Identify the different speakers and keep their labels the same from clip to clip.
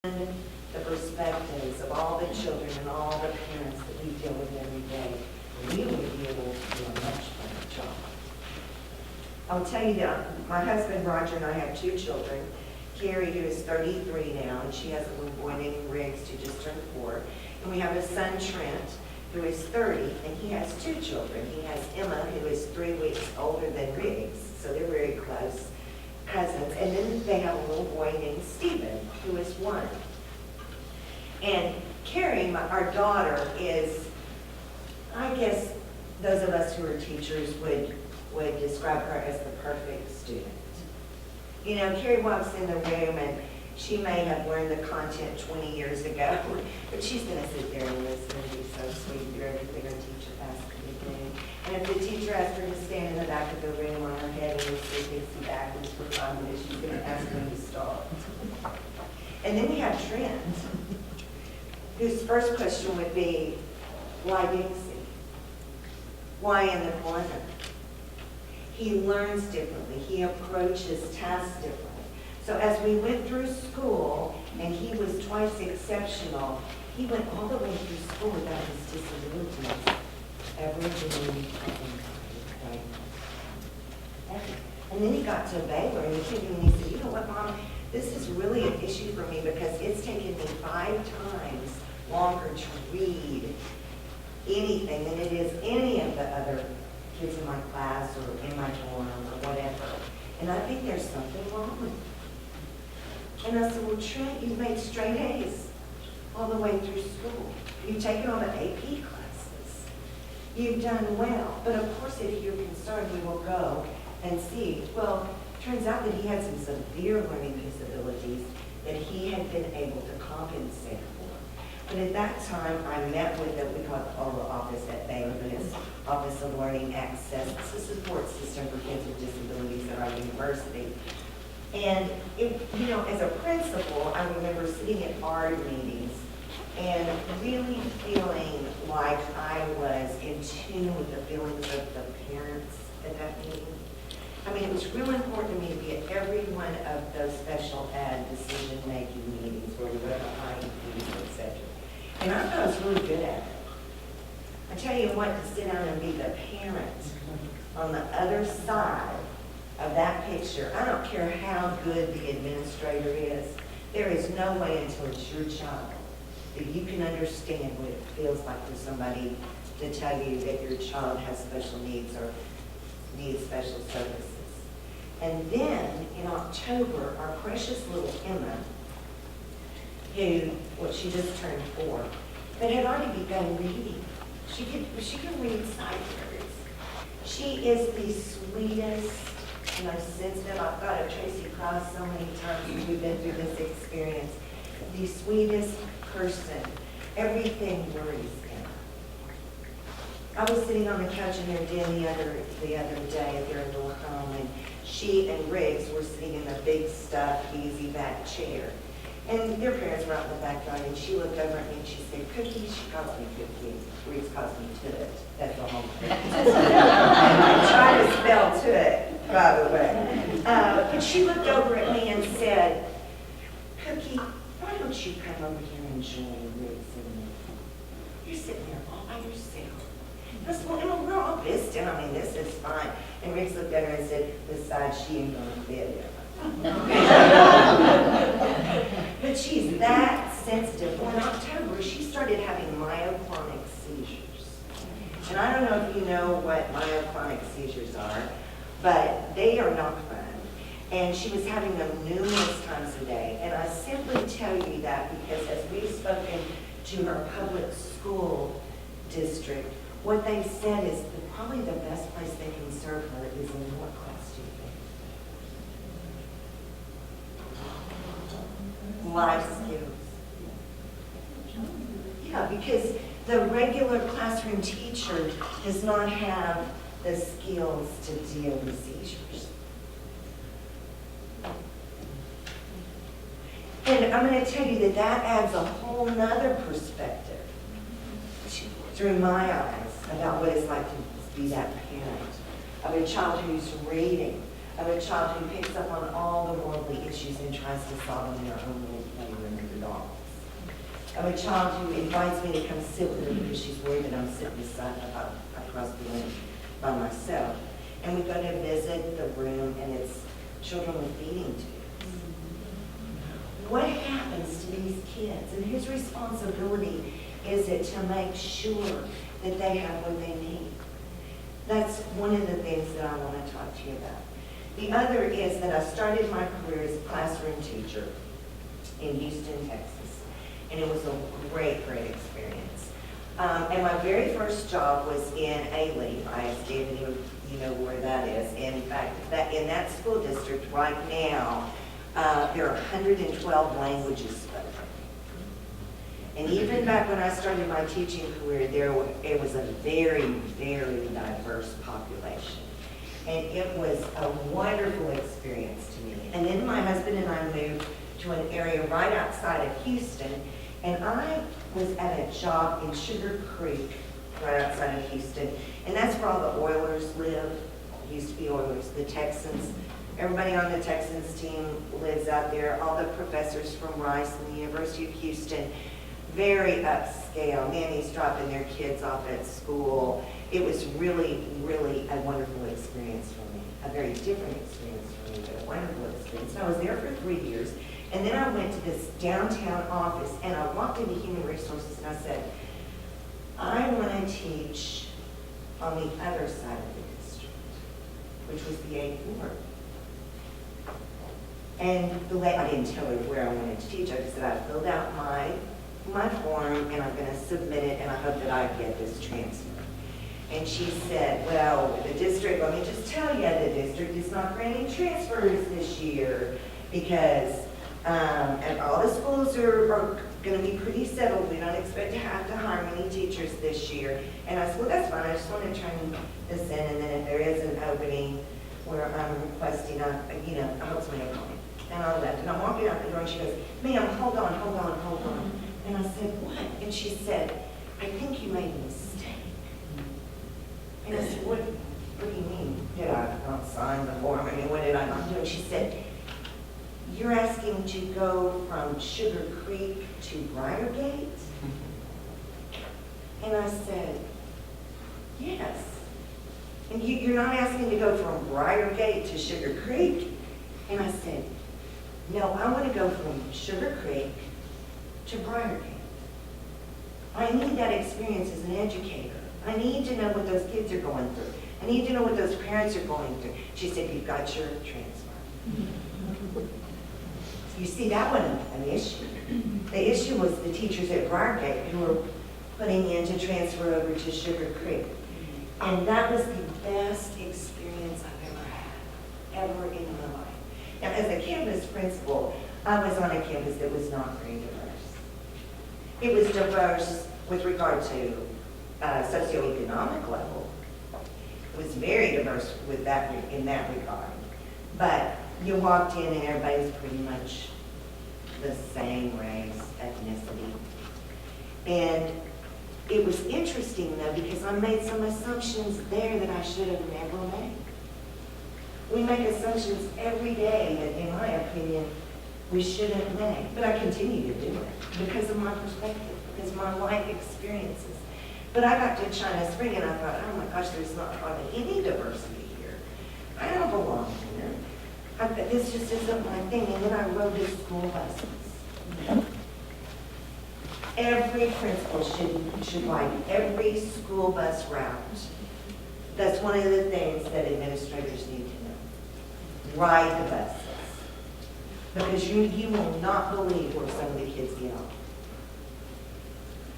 Speaker 1: the perspectives of all the children and all the parents that we deal with every day, we would be able to do a much better job. I'll tell you that my husband Roger and I have two children. Carrie, who is 33 now, and she has a little boy named Riggs, who just turned 4. And we have a son, Trent, who is 30, and he has two children. He has Emma, who is 3 weeks older than Riggs, so they're very close cousins. And then they have a little boy named Stephen, who is 1. And Carrie, our daughter, is, I guess those of us who are teachers would describe her as the perfect student. You know, Carrie walks in the room and she may have learned the content 20 years ago, but she's going to sit there and listen and be so sweet and do everything her teacher asks her to do. And if the teacher asks her to stand in the back of the room on her head and sit Dixie backwards for 5 minutes, she's going to ask her to stop. And then we have Trent, whose first question would be, why Dixie? Why in the corner? He learns differently. He approaches tasks differently. So as we went through school, and he was twice exceptional, he went all the way through school without his disabilities ever doing anything. And then he got to Baylor, and he came to me and he said, you know what, Mom, this is really an issue for me because it's taken me 5 times longer to read anything than it is any of the other kids in my class or in my dorm or whatever. And I think there's something wrong with it. And I said, well, Trent, you've made straight A's all the way through school. You've taken all the AP classes. You've done well. But of course, if you're concerned, we will go and see. Well, it turns out that he had some severe learning disabilities that he had been able to compensate for. But at that time, I met with what we call the OLA office at Baylor, but it's Office of Learning Access. It's a support system for kids with disabilities at our university. And, as a principal, I remember sitting at ARD meetings and really feeling like I was in tune with the feelings of the parents at that meeting. I mean, it was really important to me to be at every one of those special ed decision-making meetings where we went behind IEPs, et cetera. And I thought I was really good at it. I tell you what, to sit down and be the parent on the other side of that picture, I don't care how good the administrator is, there is no way until it's your child that you can understand what it feels like for somebody to tell you that your child has special needs or needs special services. And then in October, our precious little Emma, who, she just turned 4, but had already begun reading. She can read sight words. She is the sweetest, sensitive. I've got a Tracy Cross so many times since we've been through this experience. The sweetest person. Everything worries Emma. I was sitting on the couch in their den the other day at their little home, and she and Riggs were sitting in a big stuffed, easy back chair. And their parents were out in the backyard, and she looked over at me and she said, Cookie, she calls me Cookie. Riggs calls me Toot. That's the whole thing. I try to spell Toot, by the way. But she looked over at me and said, Cookie, why don't you come over here and join Riggs and me? You're sitting there all by yourself. I said, well, Emma, we're all visiting. I mean, this is fine. And Riggs looked at her and said, besides, she ain't going to fit Emma. But she's that sensitive. Well, in October, she started having myoclonic seizures. And I don't know if you know what myoclonic seizures are, but they are not fun. And she was having them numerous times a day. And I simply tell you that because as we've spoken to her public school district, what they've said is that probably the best place they can serve her is in what class do you think? Life skills. Yeah, because the regular classroom teacher does not have the skills to deal with seizures. And I'm going to tell you that adds a whole nother perspective through my eyes about what it's like to be that parent of a child who's reading, of a child who picks up on all the worldly issues and tries to solve them in their own little playroom with the dog. of a child who invites me to come sit with her because she's worried that I'm sitting across the room by myself. And we go to visit the room, and it's children with feeding tubes. What happens to these kids? And whose responsibility is it to make sure that they have what they need? That's one of the things that I want to talk to you about. The other is that I started my career as a classroom teacher in Houston, Texas, and it was a great, great experience. And my very first job was in A-Leaf ISD, and you know where that is. In fact, in that school district right now, there are 112 languages spoken. And even back when I started my teaching career, it was a very, very diverse population. And it was a wonderful experience to me. And then my husband and I moved to an area right outside of Houston, and I was at a job in Sugar Creek, right outside of Houston, and that's where all the Oilers live. Used to be Oilers, the Texans. Everybody on the Texans team lives out there. All the professors from Rice and the University of Houston. Very upscale. Nannies dropping their kids off at school. It was really, really a wonderful experience for me. A very different experience for me, but a wonderful experience. And I was there for 3 years. And then I went to this downtown office, and I walked into Human Resources, and I said, I want to teach on the other side of the district, which was the 8th Ward. And the way I didn't tell her where I wanted to teach, I just said I filled out my form, and I'm going to submit it, and I hope that I get this transfer. And she said, well, the district, let me just tell you, the district is not granting transfers this year because and all the schools are going to be pretty settled. We don't expect to have to hire many teachers this year. And I said, well, that's fine. I just want to turn this in, and then if there is an opening where I'm requesting, I hope somebody will call me. And I left, and I'm walking out the door, and she goes, ma'am, hold on. And I said, what? And she said, I think you made a mistake. And I said, what do you mean? Did I not sign the form? I mean, what did I not do? And she said, you're asking to go from Sugar Creek to Briargate? And I said, yes. And you're not asking to go from Briargate to Sugar Creek? And I said, no, I want to go from Sugar Creek to Briargate. I need that experience as an educator. I need to know what those kids are going through. I need to know what those parents are going through. She said, you've got your transfer. You see, that wasn't an issue. The issue was the teachers at Briargate who were putting in to transfer over to Sugar Creek. And that was the best experience I've ever had, ever in my life. Now, as a campus principal, I was on a campus that was not very diverse. It was diverse with regard to socioeconomic level. It was very diverse with that in that regard. But you walked in and everybody was pretty much the same race, ethnicity. And it was interesting though, because I made some assumptions there that I should have never made. We make assumptions every day that, in my opinion, we shouldn't make. But I continue to do it because of my perspective, because of my life experiences. But I got to China Spring and I thought, oh my gosh, there's not hardly any diversity here. I don't belong here. This just isn't my thing. And then I rode the school buses. Every principal should like every school bus route. That's one of the things that administrators need to know. Ride the buses. Because you will not believe where some of the kids get off.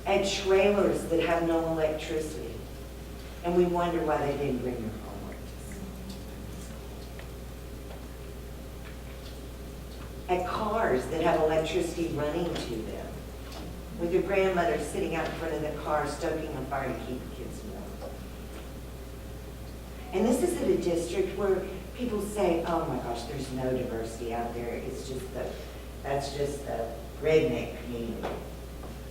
Speaker 1: At trailers that have no electricity. And we wonder why they didn't bring their homework to school. At cars that have electricity running to them. With your grandmother sitting out in front of the car stoking a fire to keep the kids warm. And this is at a district where people say, oh my gosh, there's no diversity out there. That's just the redneck community.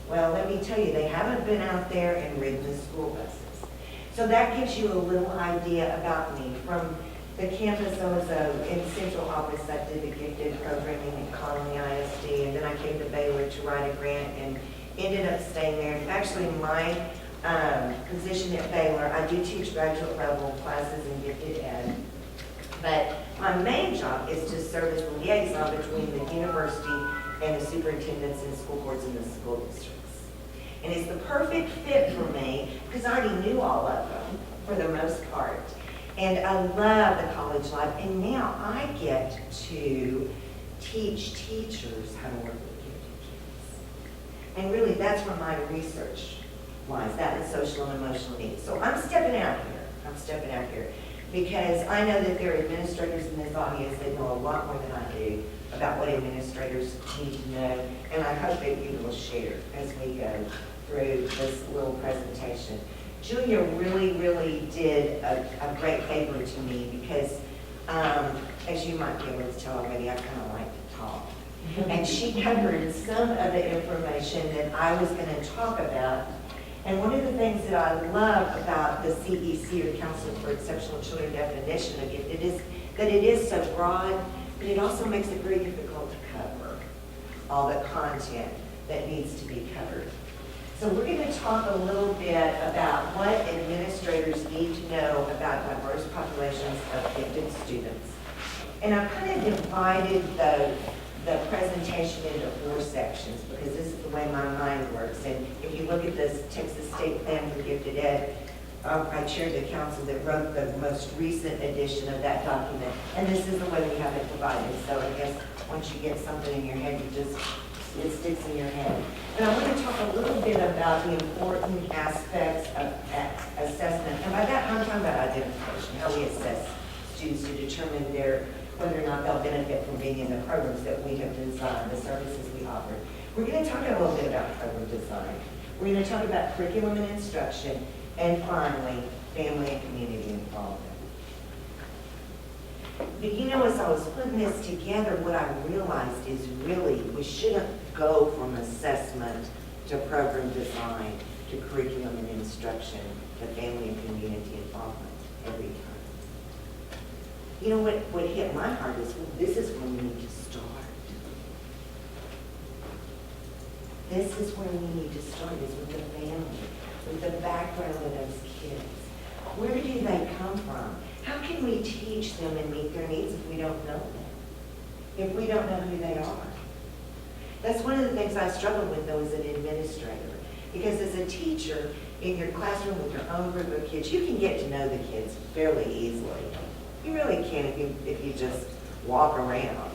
Speaker 1: Well, let me tell you, they haven't been out there and ridden the school buses. So that gives you a little idea about me. From the campus, I was in central office. I did the gifted programming at Colony ISD, and then I came to Baylor to write a grant ended up staying there. And actually, my position at Baylor, I do teach graduate level classes in gifted ed. But my main job is to serve as the liaison between the university and the superintendents and school boards in the school districts. And it's the perfect fit for me because I already knew all of them for the most part. And I love the college life. And now I get to teach teachers how to work with gifted kids. And really, that's where my research lies, that and social and emotional needs. So I'm stepping out here. Because I know that there are administrators in this audience that know a lot more than I do about what administrators need to know, and I hope that you will share as we go through this little presentation. Julia really did a great favor to me because, as you might be able to tell already, I kind of like to talk. And she covered some of the information that I was going to talk about. And one of the things that I love about the CEC, or Council for Exceptional Children definition of gifted, is that it is so broad, but it also makes it very difficult to cover all the content that needs to be covered. So we're going to talk a little bit about what administrators need to know about diverse populations of gifted students. And I've kind of divided the presentation into 4 sections because this is the way my mind works. And if you look at this Texas State Plan for Gifted Ed, I chaired the council that wrote the most recent edition of that document. And this is the way we have it divided. So I guess once you get something in your head, it sticks in your head. And I want to talk a little bit about the important aspects of assessment. And by that, I'm talking about identification, how we assess students to determine whether or not they'll benefit from being in the programs that we have designed, the services we offer. We're going to talk a little bit about program design. We're going to talk about curriculum and instruction, and finally, family and community involvement. But you know, as I was putting this together, what I realized is really we shouldn't go from assessment to program design to curriculum and instruction to family and community involvement every time. You know what hit my heart is, well, this is where we need to start. This is where we need to start, is with the family, with the background of those kids. Where do they come from? How can we teach them and meet their needs if we don't know them? If we don't know who they are? That's one of the things I struggle with, though, as an administrator. Because as a teacher, in your classroom with your own group of kids, you can get to know the kids fairly easily. You really can if you just walk around.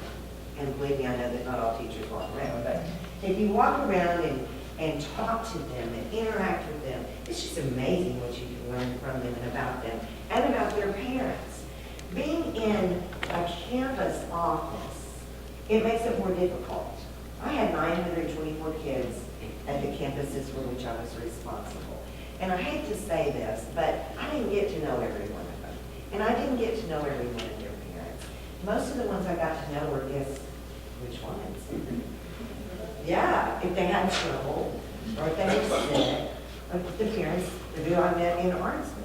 Speaker 1: And believe me, I know that not all teachers walk around, but if you walk around and talk to them and interact with them, it's just amazing what you can learn from them and about them and about their parents. Being in a campus office, it makes it more difficult. I had 924 kids at the campuses for which I was responsible. And I hate to say this, but I didn't get to know every one of them. And I didn't get to know every one of their parents. Most of the ones I got to know were, guess which ones? Yeah, if they had trouble, or if they were sick, or the parents who I met in Artsville.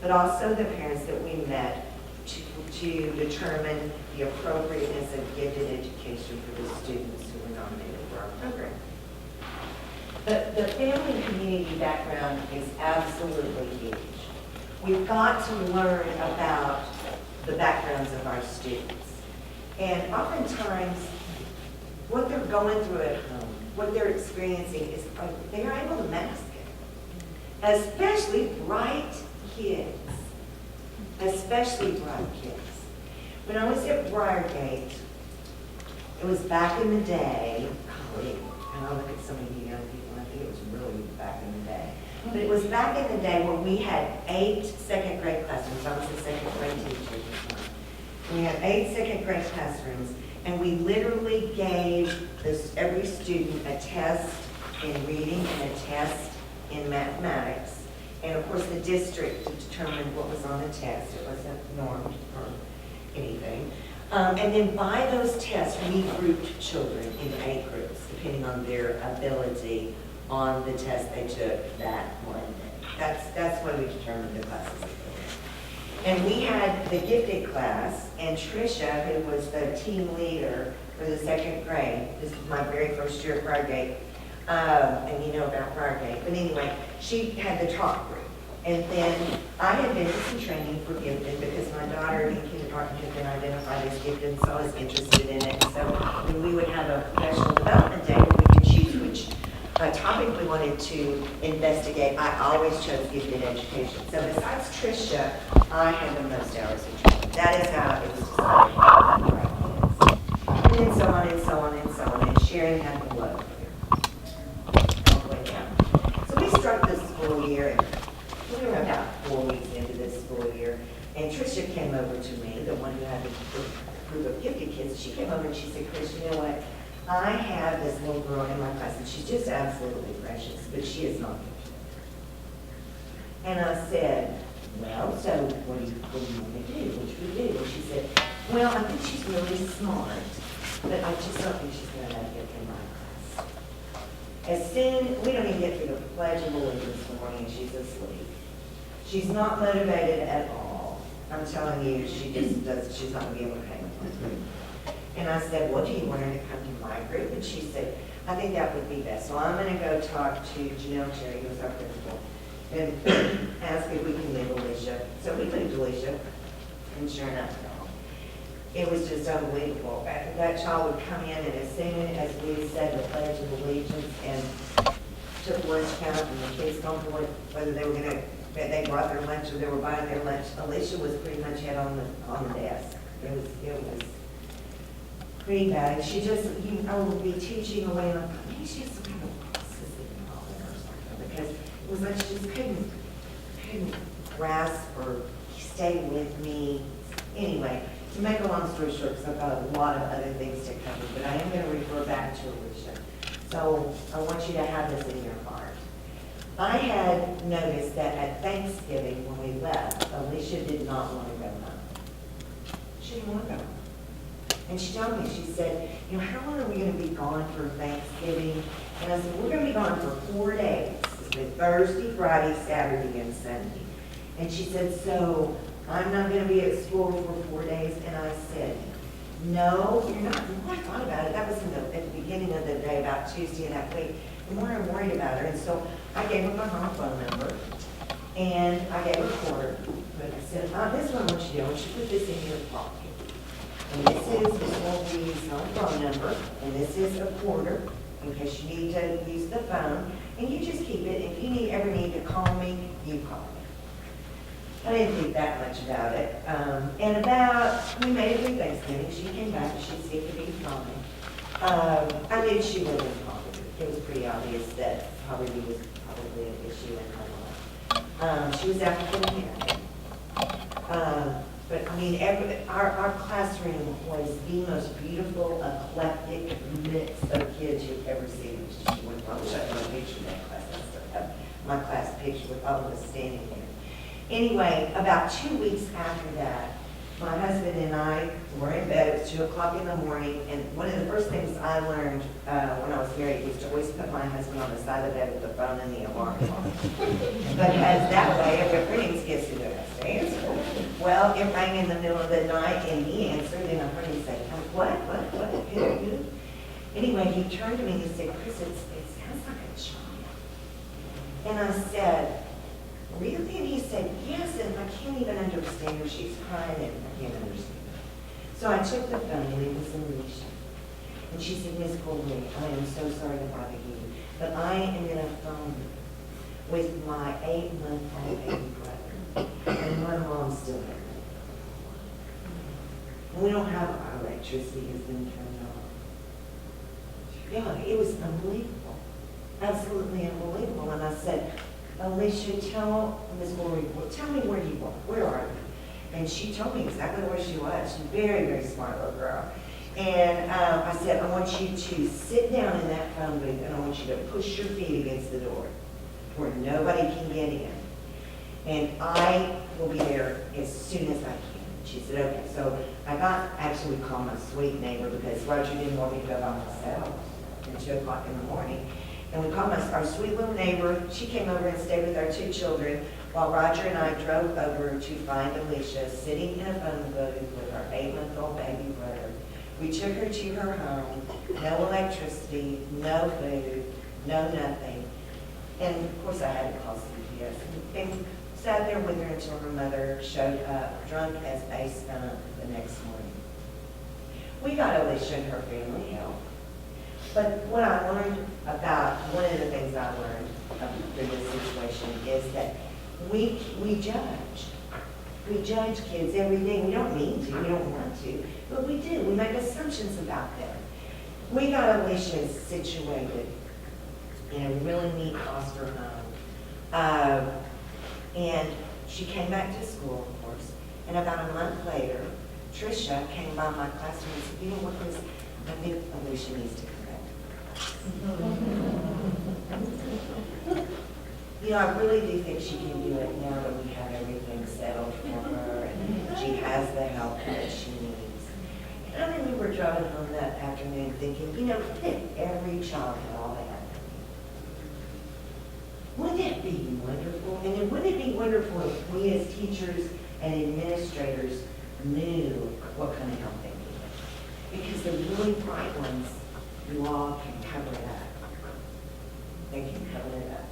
Speaker 1: But also the parents that we met to determine the appropriateness of gifted education for the students who were nominated for our program. The family and community background is absolutely huge. We've got to learn about the backgrounds of our students. And oftentimes, what they're going through at home, what they're experiencing, is they are able to mask it. Especially bright kids. Especially bright kids. When I was at Briargate, it was back in the day, and I look at some of you young people, and I think it was really back in the day. But it was back in the day when we had 8 second grade classrooms. I was a second grade teacher at the time. We had 8 second grade classrooms, and we literally gave every student a test in reading and a test in mathematics. And of course, the district determined what was on the test. It wasn't normed or anything. And then by those tests, we grouped children in 8 groups, depending on their ability on the test they took that one day. That's when we determined the classes. And we had the gifted class, and Tricia, who was the team leader for the second grade, this was my very first year at Briargate, And you know about Briargate. But anyway, she had the talk group. And then I had been to some training for gifted because my daughter in kindergarten had been identified as gifted, so I was interested in it. So when we would have a professional development day, we could choose which topic we wanted to investigate. I always chose gifted education. So besides Tricia, I had the most hours of training. That is how it was decided. And then so on and so on and so on. And sharing had the low all the way down. So we struck this school year, and we were about 4 weeks into this school year. And Tricia came over to me, the one who had the group of gifted kids. She came over and she said, Chris, you know what? I have this little girl in my class, and she's just absolutely precious, but she is not gifted. And I said, well, so what do you want to do? What should we do? And she said, well, I think she's really smart, but I just don't think she's going to make it in my class. As soon, we don't even get through the Pledge of Allegiance this morning, and she's asleep. She's not motivated at all. I'm telling you, she just does, she's not going to be able to hang with me. And I said, well, do you want her to come to my group? And she said, I think that would be best. So I'm going to go talk to Janelle Cherry, who's our principal, and ask if we can leave Alicia. So we moved Alicia, and sure enough, it was just unbelievable. That child would come in, and as soon as we said the Pledge of Allegiance and took lunch count, and the kids told me whether they were going to, they brought their lunch or they were buying their lunch, Alicia was pretty much head on the desk. It was pretty bad. And she just, I would be teaching away, and I thought, maybe she has some kind of autism problem or something, because it was like she just couldn't grasp or stay with me. Anyway, to make a long story short, because I've got a lot of other things to cover, but I am going to refer back to Alicia. So I want you to have this in your heart. I had noticed that at Thanksgiving when we left, Alicia did not want to go home. She didn't want to go home. And she told me, she said, you know, how long are we going to be gone for Thanksgiving? And I said, we're going to be gone for 4 days. It's been Thursday, Friday, Saturday, and Sunday. And she said, so I'm not going to be at school for 4 days. And I said, no, you're not. The more I thought about it, that was at the beginning of the day, about Tuesday of that week. The more I'm worried about her. And so I gave her my home phone number. And I gave her a quarter. But I said, this is what I want you to do. I want you to put this in your pocket. And this is Miss Wolfie's home phone number, and this is a quarter in case you need to use the phone. And you just keep it. If you ever need to call me, you call me. I didn't think that much about it. We made it through Thanksgiving. She came back and she seemed to be fine. I knew she wasn't poverty. It was pretty obvious that poverty was probably an issue in her life. She was African American. But I mean, our classroom was the most beautiful, eclectic mix of kids you've ever seen. It was just wonderful. I wish I had a picture of that class. I still have my class picture with all of us standing there. Anyway, about 2 weeks after that, my husband and I were in bed. It was 2 o'clock in the morning, and one of the first things I learned when I was married was to always put my husband on the side of the bed with the phone and the alarm clock. Because that way, if it rings, guess who has to answer? Well, it rang in the middle of the night, and he answered, and I heard him say, what? Who? Anyway, he turned to me and he said, Chris, it sounds like a child. And I said, really? And he said, yes, and I can't even understand her. She's crying, and I can't understand her. So I took the phone, and it was Alicia. And she said, Miss Goree, I am so sorry to bother you, but I am in a phone with my 8-month-old baby brother, and my mom's still there. And we don't have our electricity has been turned on. Yeah, it was unbelievable. Absolutely unbelievable. And I said, Alicia, tell Ms. Goree, tell me where you are. Where are you? And she told me exactly where she was. She's a very, very smart little girl. And I said, I want you to sit down in that phone booth, and I want you to push your feet against the door where nobody can get in. And I will be there as soon as I can. She said, okay. So I actually called my sweet neighbor because Roger didn't want me to go by myself at 2 o'clock in the morning. And we called our sweet little neighbor. She came over and stayed with our 2 children while Roger and I drove over to find Alicia sitting in a phone booth with our 8-month-old baby brother. We took her to her home, no electricity, no food, no nothing. And of course I had to call CPS and sat there with her until her mother showed up, drunk as a skunk the next morning. We got Alicia and her family help. But what I learned about, one of the things I learned through this situation is that we judge. We judge kids every day. We don't mean to, we don't want to, but we do. We make assumptions about them. We got Alicia situated in a really neat foster home. And she came back to school, of course. And about a month later, Tricia came by my classroom and said, you know what, Chris, I think Alicia needs to come back. You know, I really do think she can do it now that we have everything settled for her and she has the help that she needs. And I mean, we were driving home that afternoon thinking, you know, if every child had all that, wouldn't that be wonderful? And then wouldn't it be wonderful if we as teachers and administrators knew what kind of help they needed? Because the really bright ones, you all can cover it up. They can cover it up.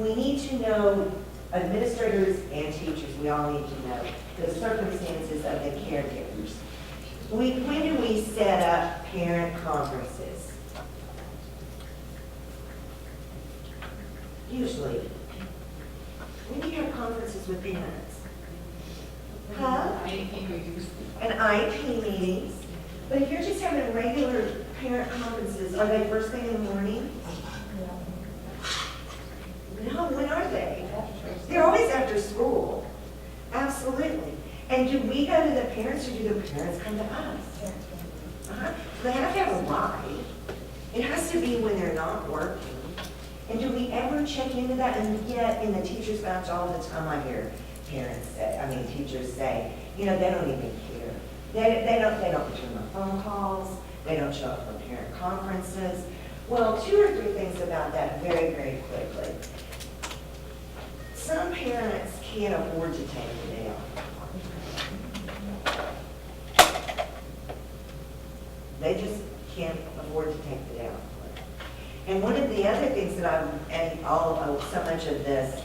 Speaker 1: We need to know, administrators and teachers, we all need to know the circumstances of the caregivers. When do we set up parent conferences? Usually. When do you have conferences with parents? Huh? And IEP meetings. But if you're just having regular parent conferences, are they first thing in the morning? No, when are they? They're always after school. Absolutely. And do we go to the parents or do the parents come to us? They have to have a why. It has to be when they're not working. And do we ever check into that? And yet, in the teacher's lounge all the time, I hear teachers say, you know, they don't even care. They don't return my phone calls. They don't show up for parent conferences. Well, 2 or 3 things about that very, very quickly. Some parents can't afford to take the day off. They just can't afford to take the day off. And one of the other things that so much of this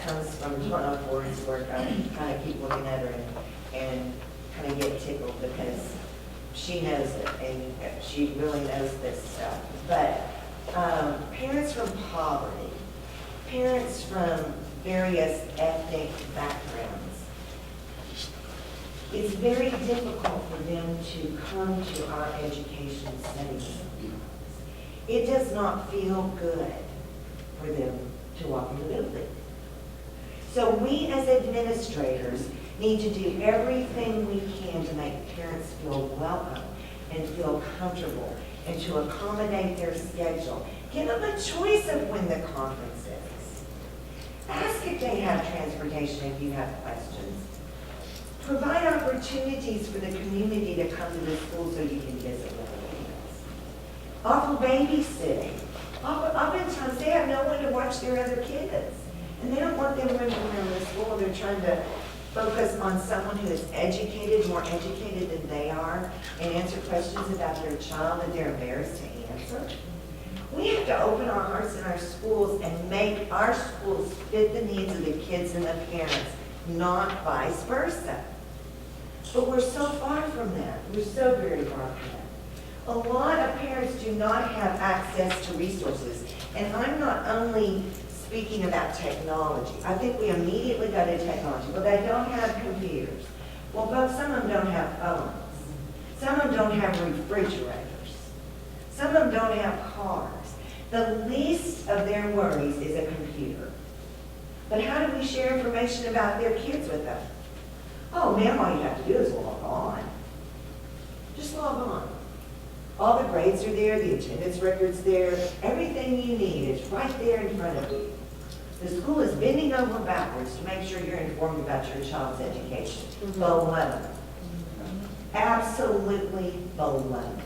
Speaker 1: comes from Donna Ford's work. I kind of keep looking at her and kind of get tickled because she knows it and she really knows this stuff. But parents from poverty, parents from various ethnic backgrounds, it's very difficult for them to come to our education settings. It does not feel good for them to walk in the building. So we as administrators need to do everything we can to make parents feel welcome and feel comfortable and to accommodate their schedule. Give them a choice of when the conference is. Ask if they have transportation if you have questions. Provide opportunities for the community to come to the school so you can visit with them. Offer babysitting. Oftentimes they have no one to watch their other kids. And they don't want them running around the school. They're trying to focus on someone who is educated, more educated than they are, and answer questions about their child that they're embarrassed to answer. We have to open our hearts in our schools and make our schools fit the needs of the kids and the parents, not vice versa. But we're so far from that. We're so very far from that. A lot of parents do not have access to resources. And I'm not only speaking about technology. I think we immediately go to technology. Well, they don't have computers. Well, but some of them don't have phones. Some of them don't have refrigerators. Some of them don't have cars. The least of their worries is a computer. But how do we share information about their kids with them? Oh, ma'am, all you have to do is log on. Just log on. All the grades are there, the attendance record's there, everything you need is right there in front of you. The school is bending over backwards to make sure you're informed about your child's education. Baloney. Absolutely baloney.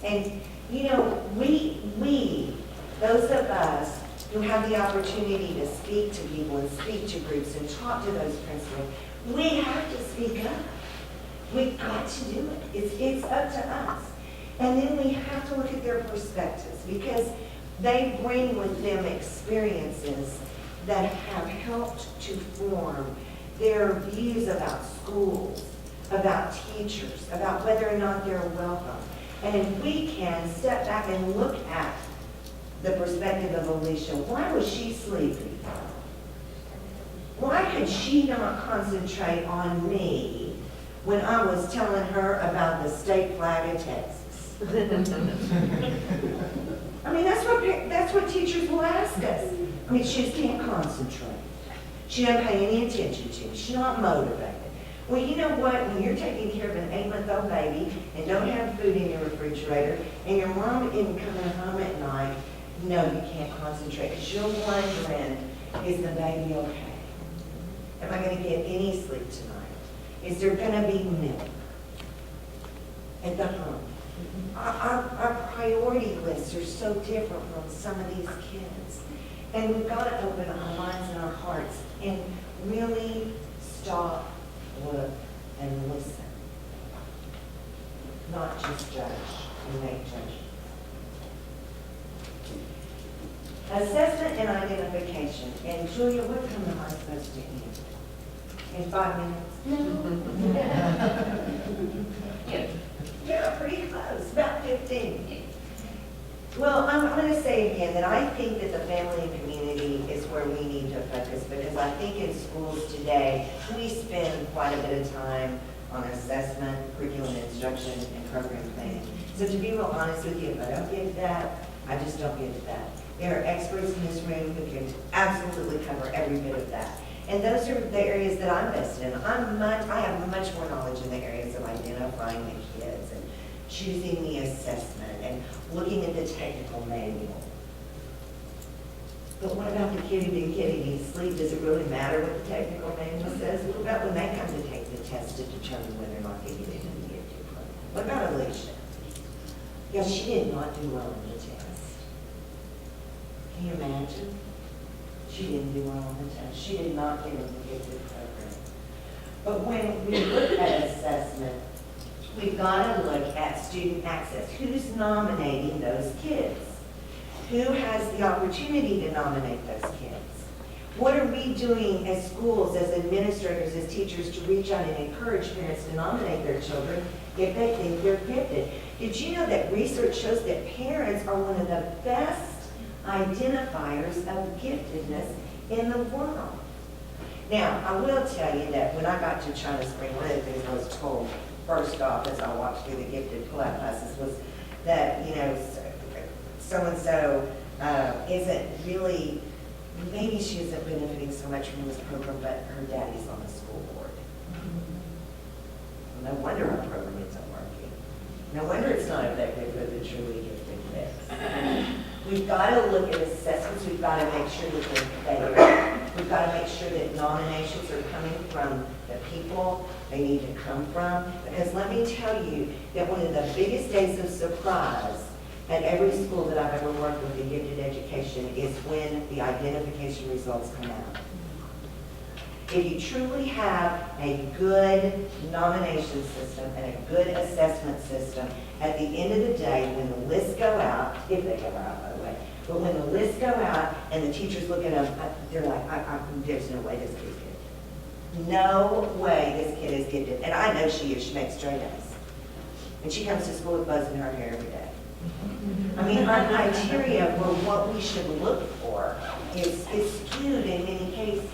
Speaker 1: And, you know, we, those of us who have the opportunity to speak to people and speak to groups and talk to those principals, we have to speak up. We've got to do it. It's up to us. And then we have to look at their perspectives because They bring with them experiences that have helped to form their views about schools, about teachers, about whether or not they're welcome. And if we can step back and look at the perspective of Alicia, why was she sleepy? Why could she not concentrate on me when I was telling her about the state flag of Texas? I mean, that's what teachers will ask us. I mean, she just can't concentrate. She doesn't pay any attention to me. She's not motivated. Well, you know what? When you're taking care of an 8-month-old baby and don't have food in your refrigerator, and your mom isn't coming home at night, no, you can't concentrate because you're wondering, is the baby okay? Am I going to get any sleep tonight? Is there going to be milk at the home? Our priority lists are so different from some of these kids. And we've got to open our minds and our hearts and really stop, look, and listen. Not just judge and make judgments. Assessment and identification. And Julia, what time am I supposed to end? In 5 minutes? Yeah, pretty close, about 15. Well, I'm going to say again that I think that the family and community is where we need to focus, because I think in schools today, we spend quite a bit of time on assessment, curriculum instruction, and program planning. So to be real honest with you, if I don't get that, I just don't get that. There are experts in this room who can absolutely cover every bit of that. And those are the areas that I'm vested in. I have much more knowledge in the areas of identifying the kids and choosing the assessment and looking at the technical manual. But what about the kid who didn't get any sleep? Does it really matter what the technical manual says? What about when they come to take the test to determine whether or not they get into the gifted program? What about Alicia? Yeah, she did not do well on the test. Can you imagine? She didn't do well on the test. She did not get into the gifted program. But when we look at assessment, we've got to look at student access. Who's nominating those kids? Who has the opportunity to nominate those kids? What are we doing as schools, as administrators, as teachers to reach out and encourage parents to nominate their children if they think they're gifted? Did you know that research shows that parents are one of the best identifiers of giftedness in the world? Now, I will tell you that when I got to China Spring, one of the things I was told first off as I walked through the gifted pull-out classes was that, you know, so-and-so isn't really, maybe she isn't benefiting so much from this program, but her daddy's on the school board. Well, no wonder our program isn't working. No wonder it's not effective for the truly gifted kids. We've got to look at assessments. We've got to make sure that they're fair. We've got to make sure that nominations are coming from the people they need to come from. Because let me tell you that one of the biggest days of surprise at every school that I've ever worked with in gifted education is when the identification results come out. If you truly have a good nomination system and a good assessment system, at the end of the day, when the lists go out, if they go out, by the way, but when the lists go out and the teachers look at them, they're like, there's no way this kid's gifted. No way this kid is gifted. And I know she is. She makes straight A's. And she comes to school with buzzing in her hair every day. I mean, our criteria for what we should look for is skewed in many cases.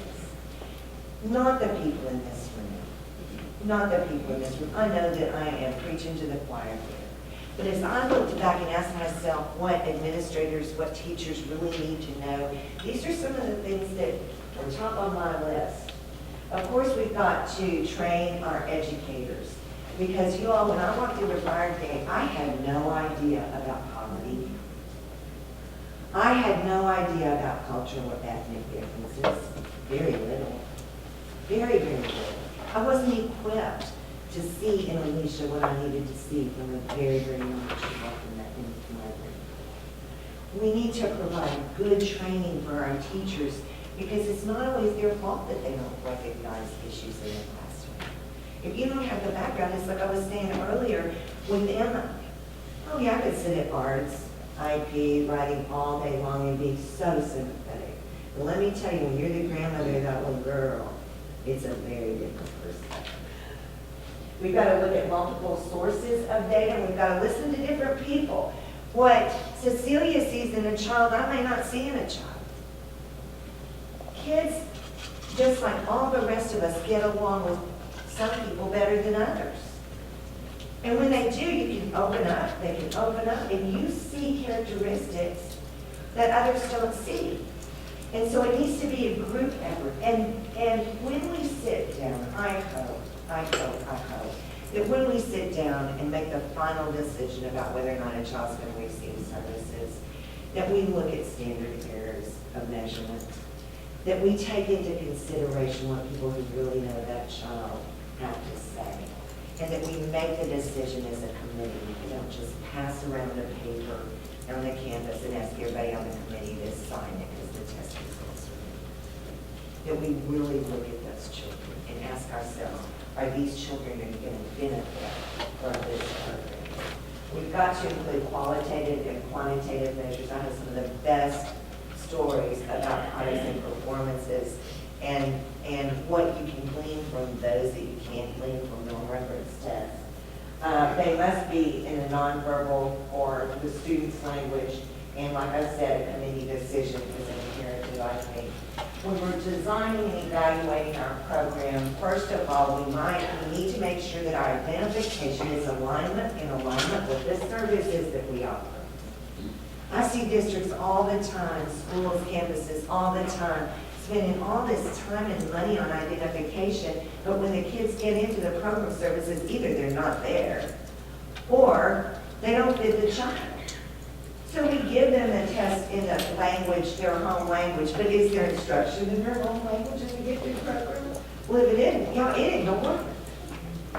Speaker 1: Not the people in this room. Not the people in this room. I know that I am preaching to the choir here. But as I looked back and asked myself what administrators, what teachers really need to know, these are some of the things that are top on my list. Of course, we've got to train our educators. Because you all, when I walked through the fire gate, I had no idea about poverty. I had no idea about cultural or ethnic differences. Very little. Very, very little. I wasn't equipped to see in Alicia what I needed to see from the very, very young she walked in my room. We need to provide good training for our teachers because it's not always their fault that they don't recognize issues in the classroom. If you don't have the background, it's like I was saying earlier with Emma. Oh yeah, I could sit at Bard's IP, writing all day long and being so sympathetic. But let me tell you, when you're the grandmother of that little girl, it's a very different perspective. We've got to look at multiple sources of data. We've got to listen to different people. What Cecilia sees in a child, I may not see in a child. Kids, just like all the rest of us, get along with some people better than others. And when they do, you can open up, they can open up, and you see characteristics that others don't see. And so it needs to be a group effort. And when we sit down, I hope, that when we sit down and make the final decision about whether or not a child's going to receive services, that we look at standard errors of measurement, that we take into consideration what people who really know that child have to say, and that we make the decision as a committee. We don't just pass around a paper on the campus and ask everybody on the committee to sign it because the test results are in. That we really look at those children and ask ourselves, are these children going to benefit from this program? We've got to include qualitative and quantitative measures. I have some of the best stories about partisan performances and what you can glean from those that you can't glean from non-reference tests. They must be in a nonverbal or the student's language, and like I said, a committee decision is imperative, I think. When we're designing and evaluating our program, first of all, we need to make sure that our identification is in alignment with the services that we offer. I see districts all the time, schools, campuses, all the time, spending all this time and money on identification, but when the kids get into the program services, either they're not there, or they don't fit the child. So we give them a test in the language, their home language, but is there instruction in their home language in the gifted program? Well, if it isn't, it ain't gonna work.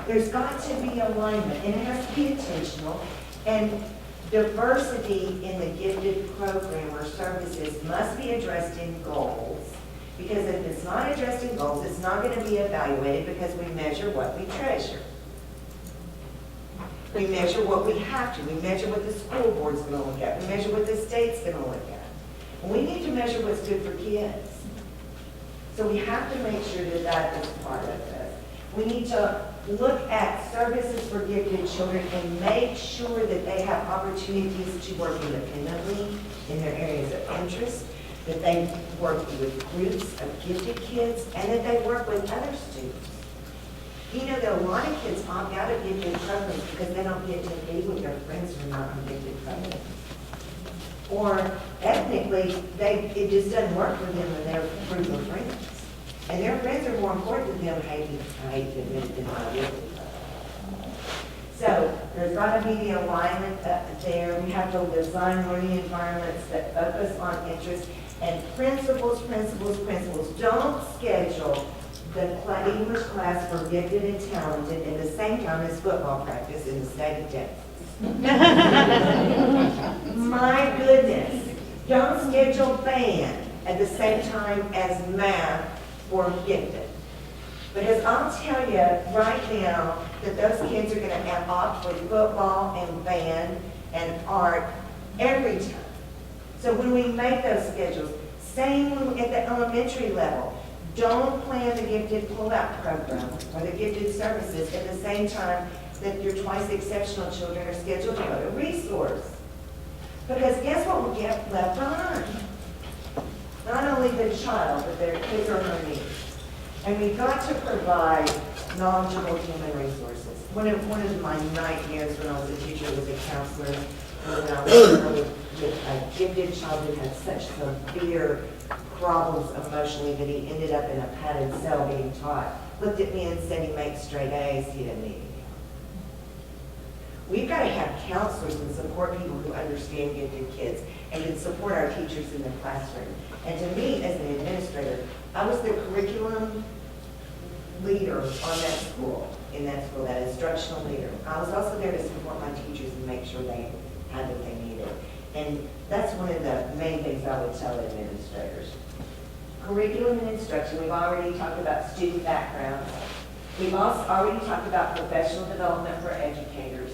Speaker 1: There's got to be alignment, and it has to be intentional, and diversity in the gifted program or services must be addressed in goals, because if it's not addressed in goals, it's not going to be evaluated because we measure what we treasure. We measure what we have to. We measure what the school board's going to look at. We measure what the state's going to look at. And we need to measure what's good for kids. So we have to make sure that that is part of this. We need to look at services for gifted children and make sure that they have opportunities to work independently in their areas of interest, that they work with groups of gifted kids, and that they work with other students. You know, there are a lot of kids opt out of gifted programs because they don't get to be with their friends who are not in gifted programs. Or ethnically, it just doesn't work for them and their group of friends. And their friends are more important to them, I hate to admit it, than my gifted program. So there's got to be the alignment there. We have to design learning environments that focus on interest and principles. Don't schedule the English class for gifted and talented at the same time as football practice in the state of Texas. My goodness. Don't schedule band at the same time as math for gifted. Because I'll tell you right now that those kids are going to opt for football and band and art every time. So when we make those schedules, same at the elementary level, don't plan the gifted pull-out program or the gifted services at the same time that your twice exceptional children are scheduled to go to resource. Because guess what will get left behind? Not only the child, but their his or her needs. And we've got to provide knowledgeable human resources. One of my nightmares when I was a teacher was a counselor. When I was with a gifted child who had such severe problems emotionally that he ended up in a padded cell being taught, looked at me and said he makes straight A's, he didn't need any help. We've got to have counselors and support people who understand gifted kids and can support our teachers in the classroom. And to me, as an administrator, I was the curriculum leader on that school, that instructional leader. I was also there to support my teachers and make sure they had what they needed. And that's one of the main things I would tell administrators. Curriculum and instruction, we've already talked about student backgrounds. We've also already talked about professional development for educators.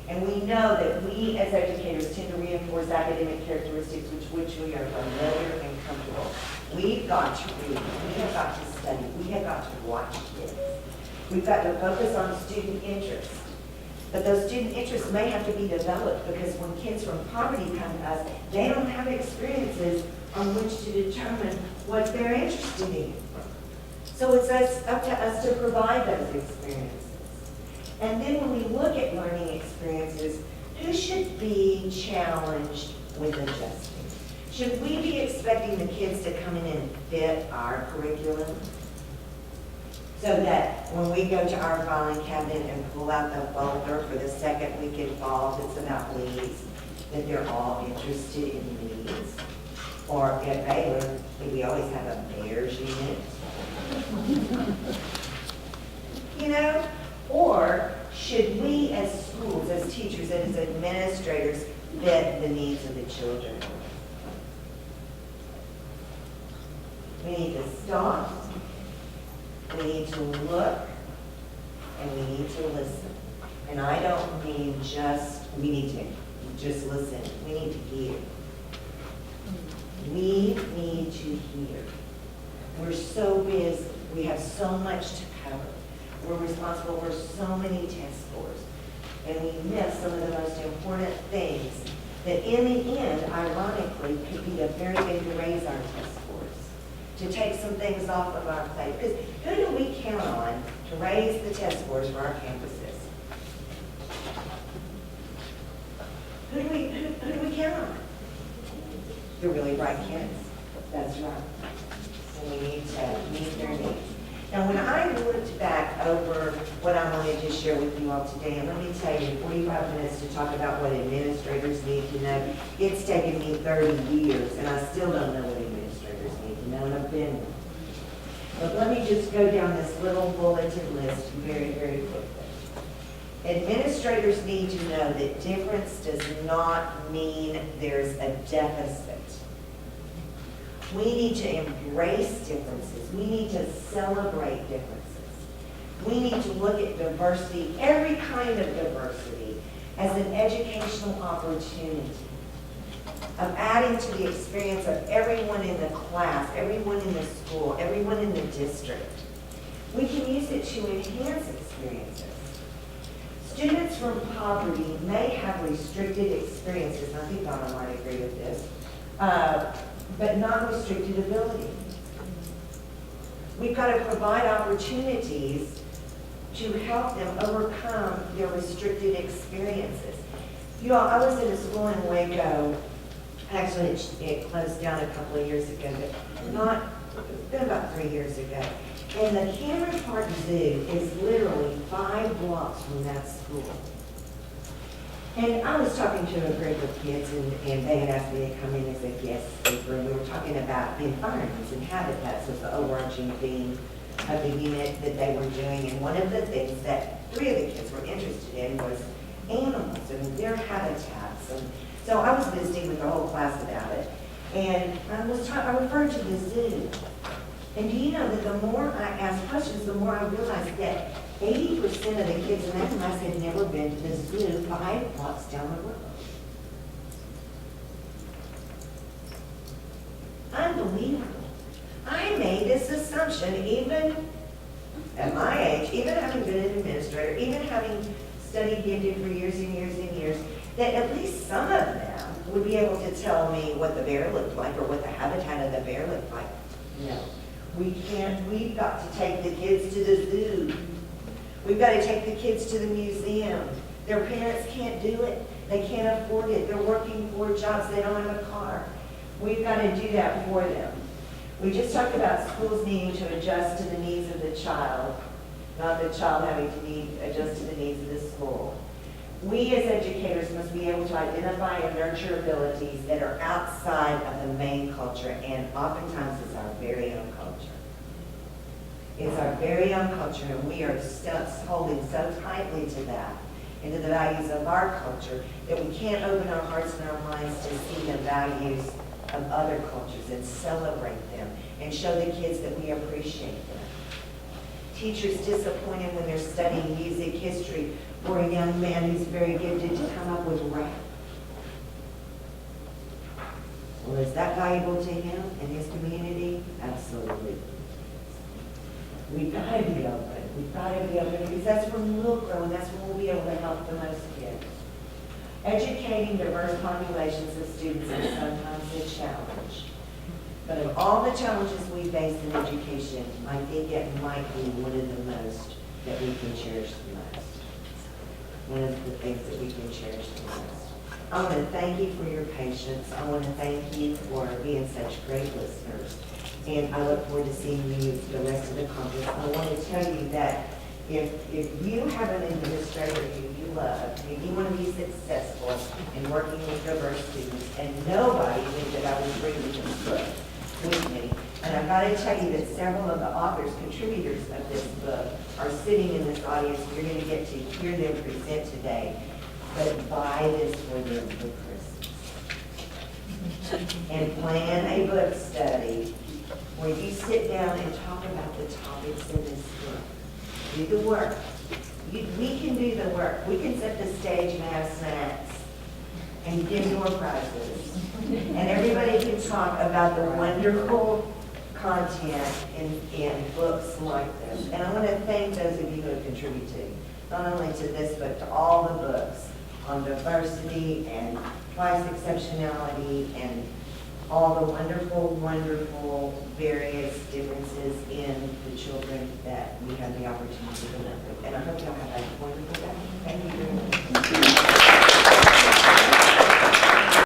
Speaker 1: And we know that we as educators tend to reinforce academic characteristics which we are familiar and comfortable. We've got to read, we have got to study, we have got to watch kids. We've got to focus on student interest. But those student interests may have to be developed because when kids from poverty come to us, they don't have experiences on which to determine what they're interested in. So it's up to us to provide those experiences. And then when we look at learning experiences, who should be challenged with adjusting? Should we be expecting the kids to come in and fit our curriculum? So that when we go to our filing cabinet and pull out the folder for the second week in fall that's about leads, that they're all interested in leads? Or at Baylor, we always have a bears unit. You know? Or should we as schools, as teachers, as administrators, fit the needs of the children? We need to stop, we need to look, and we need to listen. And I don't mean we need to just listen, we need to hear. We need to hear. We're so busy, we have so much to cover. We're responsible for so many test scores. And we miss some of the most important things that in the end, ironically, could be the very thing to raise our test scores, to take some things off of our plate. Because who do we count on to raise the test scores for our campuses? Who do we count on? The really bright kids. That's right. And we need to meet their needs. Now, when I looked back over what I wanted to share with you all today, and let me tell you, 45 minutes to talk about what administrators need to know, it's taken me 30 years, and I still don't know what administrators need to know, and I've been one. But let me just go down this little bulleted list very, very quickly. Administrators need to know that difference does not mean there's a deficit. We need to embrace differences. We need to celebrate differences. We need to look at diversity, every kind of diversity, as an educational opportunity of adding to the experience of everyone in the class, everyone in the school, everyone in the district. We can use it to enhance experiences. Students from poverty may have restricted experiences, and I think Donna might agree with this, but not restricted ability. We've got to provide opportunities to help them overcome their restricted experiences. You all, I was in a school in Waco. Actually, it closed down a couple of years ago, but it's been about 3 years ago. And the Cameron Park Zoo is literally 5 blocks from that school. And I was talking to a group of kids, and they had asked me to come in as a guest speaker, and we were talking about environments and habitats as the overarching theme of the unit that they were doing. And one of the things that 3 of the kids were interested in was animals and their habitats. And so I was visiting with the whole class about it, and I referred to the zoo. And do you know that the more I asked questions, the more I realized that 80% of the kids in that class had never been to the zoo 5 blocks down the road. Unbelievable. I made this assumption, even at my age, even having been an administrator, even having studied gifted for years and years and years, that at least some of them would be able to tell me what the bear looked like or what the habitat of the bear looked like. No. We can't. We've got to take the kids to the zoo. We've got to take the kids to the museum. Their parents can't do it. They can't afford it. They're working 4 jobs. They don't have a car. We've got to do that for them. We just talked about schools needing to adjust to the needs of the child, not the child having to adjust to the needs of the school. We as educators must be able to identify and nurture abilities that are outside of the main culture, and oftentimes it's our very own culture. It's our very own culture, and we are holding so tightly to that and to the values of our culture that we can't open our hearts and our minds to see the values of other cultures and celebrate them and show the kids that we appreciate them. Teachers disappointed when they're studying music history for a young man who's very gifted to come up with rap? Well, is that valuable to him and his community? Absolutely. We've got to be open. We've got to be open because that's when we'll grow and that's when we'll be able to help the most kids. Educating diverse populations of students is sometimes a challenge. But of all the challenges we face in education, I think it might be one of the most that we can cherish the most. One of the things that we can cherish the most. I want to thank you for your patience. I want to thank you for being such great listeners. And I look forward to seeing you the rest of the conference. I want to tell you that if you have an administrator who you love, and you want to be successful in working with diverse students, and nobody knew that I was bringing this book with me. And I've got to tell you that several of the authors, contributors of this book, are sitting in this audience. You're going to get to hear them present today. But buy this for them for Christmas. And plan a book study where you sit down and talk about the topics in this book. Do the work. We can do the work. We can set the stage and have snacks and give door prizes. And everybody can talk about the wonderful content in books like this. And I want to thank those of you who have contributed, not only to this, but to all the books on diversity and twice exceptionality and all the wonderful, wonderful various differences in the children that we have the opportunity to work with. And I hope y'all have a wonderful day. Thank you very much.